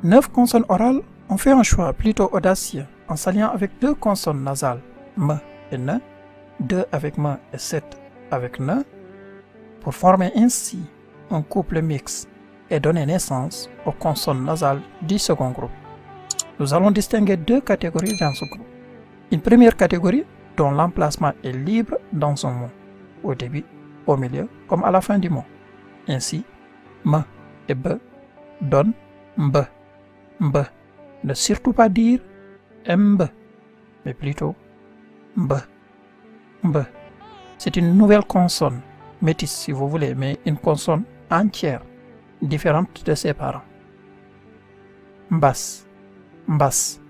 9 consonnes orales, on fait un choix plutôt audacieux en s'alliant avec 2 consonnes nasales, M et N, 2 avec M et 7 avec N, pour former ainsi un couple mixte et donner naissance aux consonnes nasales du second groupe. Nous allons distinguer 2 catégories dans ce groupe. Une première catégorie dont l'emplacement est libre dans un mot, au début, au milieu, comme à la fin du mot. Ainsi, M et B donnent MB. MB. Ne surtout pas dire MB, mais plutôt MB. MB. C'est une nouvelle consonne, métisse si vous voulez, mais une consonne entière, différente de ses parents. Mbas. Mbas.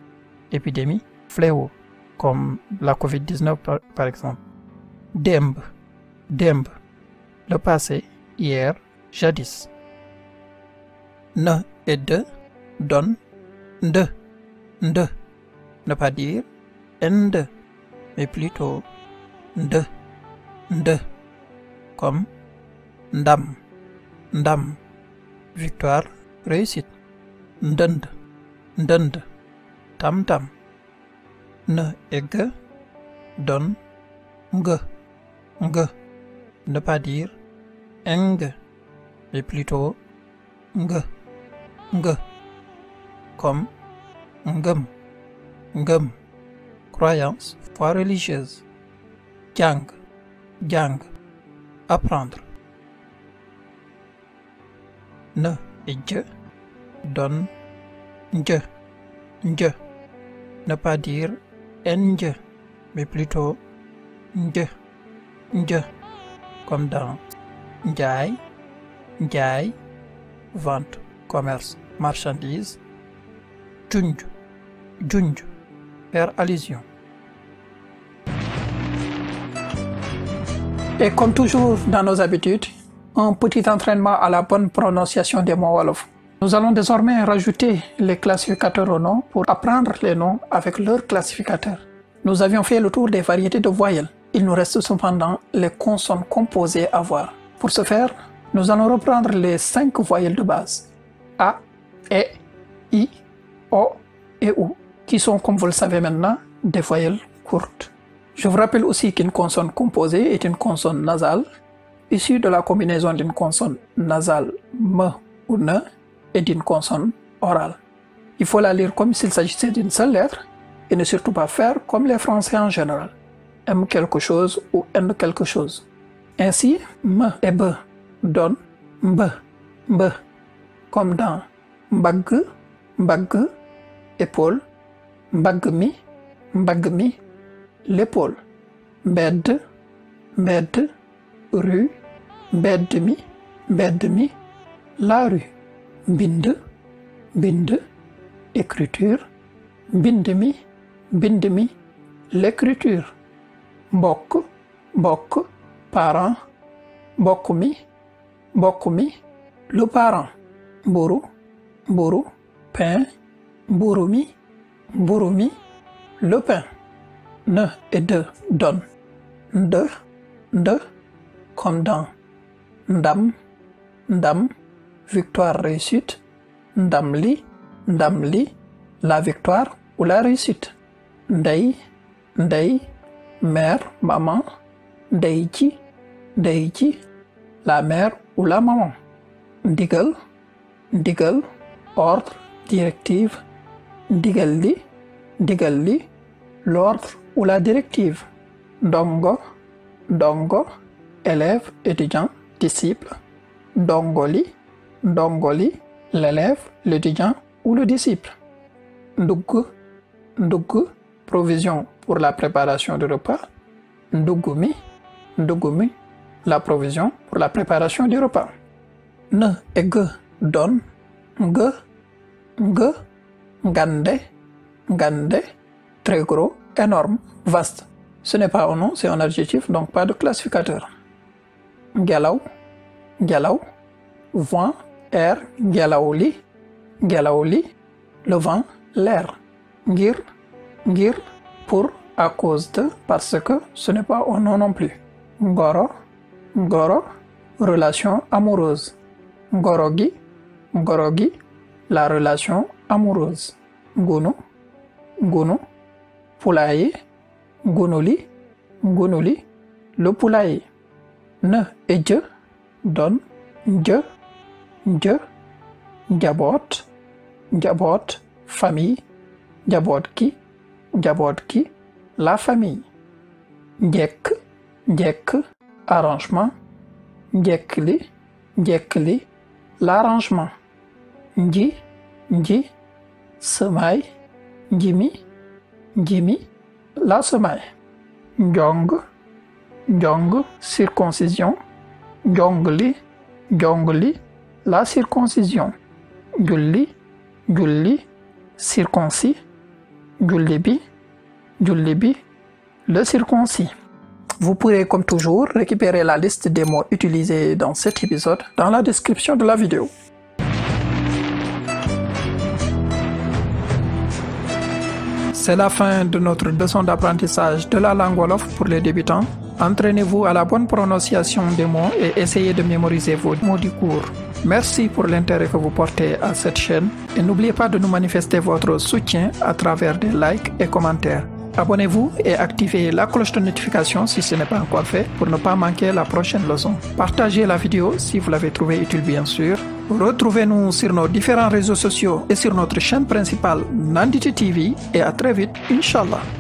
Épidémie, fléau, comme la Covid-19 par exemple. Demb. Demb. Le passé, hier, jadis. Ne et de donnent nde. Nde. Ne pas dire nde, mais plutôt nde. Nde. Comme ndam. Ndam. Victoire, réussite. Ndend. Ndend. Tam tam. Ne et ge donnent nge. Nge. Ne pas dire eng, mais plutôt nge. Nge. Comme ngem. Ngem. Croyance, foi religieuse. Jang. Jang. Apprendre. Ne et je donnent nje. Nje. Ne pas dire nje, mais plutôt nje. Nje. Comme dans njaay, njaay, vente, commerce, marchandise. Junj. Junj. Faire allusion. Et comme toujours dans nos habitudes, un petit entraînement à la bonne prononciation des mots wolof. Nous allons désormais rajouter les classificateurs aux noms pour apprendre les noms avec leurs classificateurs. Nous avions fait le tour des variétés de voyelles. Il nous reste cependant les consonnes composées à voir. Pour ce faire, nous allons reprendre les 5 voyelles de base. A, E, I, O et OU, qui sont, comme vous le savez maintenant, des voyelles courtes. Je vous rappelle aussi qu'une consonne composée est une consonne nasale, issue de la combinaison d'une consonne nasale M ou N et d'une consonne orale. Il faut la lire comme s'il s'agissait d'une seule lettre et ne surtout pas faire comme les Français en général. M quelque chose ou N quelque chose. Ainsi, M et B donnent MB. MB. Comme dans mbagg, mbagg, épaule, mbaggmi, mbaggmi, l'épaule. Mbedd, mbedd, rue, mbeddmi, mbeddmi, la rue. Bind, bind, écriture, bindmi, bindmi, l'écriture. Mbokk, mbokk, parent, mbokkmi, mbokkmi, le parent. Mburu, mburu, pain, mburumi, mburumi, le pain. Ne et de donnent nde, nde, comme dans ndam, ndam, victoire réussite, ndamli, ndamli, la victoire ou la réussite. Ndey, ndey, mère, maman, ndeyji, ndeyji, la mère ou la maman. Ndigal, ndigal, ordre, directive. Ndigalli, ndigalli, l'ordre ou la directive. Ndongo, ndongo, élève, étudiant, disciple. Ndongoli, ndongoli, l'élève, l'étudiant ou le disciple. Ndugg, ndugg, provision pour la préparation du repas. Nduggumi, nduggumi, la provision pour la préparation du repas. Ne et ge donnent nge, nge, ngande, ngande, très gros, énorme, vaste. Ce n'est pas un nom, c'est un adjectif, donc pas de classificateur. Ngelaw, ngelaw, vent, air, ngelawli, ngelawli, le vent, l'air. Ngir, ngir, pour, à cause de, parce que ce n'est pas un nom non plus. Ngoro, ngoro, relation amoureuse. Ngorogi, ngorogi, la relation amoureuse. Ngunu, ngunu, poulailler, ngunuli, ngunuli, le poulailler. Ne et je donne je, je, njaboot, njaboot, famille, njaboot ki, la famille. Njekk, njekk, arrangement, njekk li, l'arrangement. Nji, nji, semaille, njimi, njimi, la semaille. Njong, njong, circoncision, njongli, njongli, la circoncision. Julli, julli, circoncis, julli bi, le circoncis. Vous pourrez comme toujours récupérer la liste des mots utilisés dans cet épisode dans la description de la vidéo. C'est la fin de notre leçon d'apprentissage de la langue wolof pour les débutants. Entraînez-vous à la bonne prononciation des mots et essayez de mémoriser vos mots du cours. Merci pour l'intérêt que vous portez à cette chaîne et n'oubliez pas de nous manifester votre soutien à travers des likes et commentaires. Abonnez-vous et activez la cloche de notification si ce n'est pas encore fait pour ne pas manquer la prochaine leçon. Partagez la vidéo si vous l'avez trouvée utile bien sûr. Retrouvez-nous sur nos différents réseaux sociaux et sur notre chaîne principale Nandite TV et à très vite, Inch'Allah.